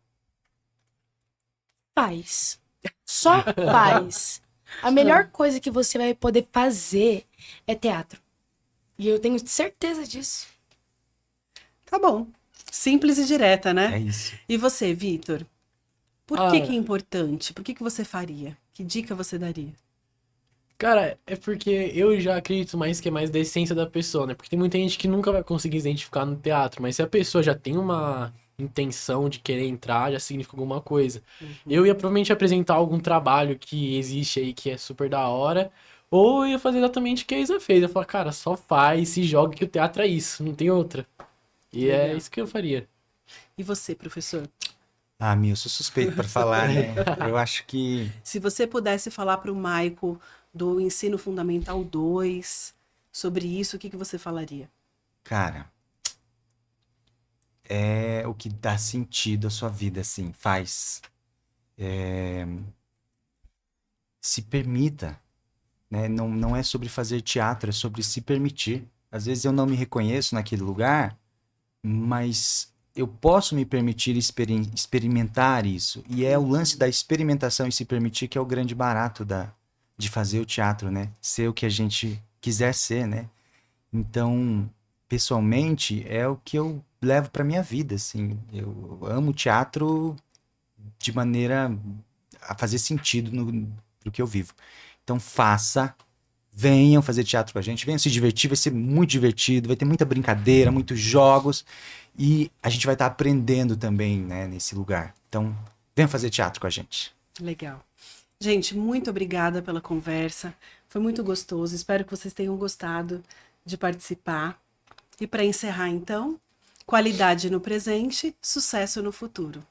Faz. Só faz. A melhor coisa que você vai poder fazer é teatro. E eu tenho certeza disso. Tá bom. Simples e direta, né? É isso. E você, Vitor? Por que é importante? Por que você faria? Que dica você daria? Cara, é porque eu já acredito mais que é mais da essência da pessoa, né? Porque tem muita gente que nunca vai conseguir se identificar no teatro, mas se a pessoa já tem uma intenção de querer entrar, já significa alguma coisa. Eu ia provavelmente apresentar algum trabalho que existe aí que é super da hora, Ou eu ia fazer exatamente o que a Isa fez. Eu ia falar, cara, só faz, se joga que o teatro é isso, não tem outra. E é Legal. isso que eu faria. E você, professor? Ah, eu sou suspeito para falar, né? Eu acho que, Se você pudesse falar para o Maico do Ensino Fundamental 2 sobre isso, o que que você falaria? cara, é o que dá sentido à sua vida, assim, faz. Se permita, né? Não é sobre fazer teatro, é sobre se permitir. Às vezes eu não me reconheço naquele lugar, mas eu posso me permitir experimentar isso. E é o lance da experimentação e se permitir que é o grande barato de fazer o teatro, né? Ser o que a gente quiser ser, né? Então, pessoalmente, é o que eu levo para minha vida, assim. Eu amo teatro de maneira a fazer sentido no que eu vivo. Então, faça, venham fazer teatro com a gente, venham se divertir, vai ser muito divertido, vai ter muita brincadeira, muitos jogos e a gente vai estar aprendendo também, né, nesse lugar. Então, venham fazer teatro com a gente. Legal. Gente, muito obrigada pela conversa. Foi muito gostoso. Espero que vocês tenham gostado de participar. E para encerrar, então, qualidade no presente, sucesso no futuro.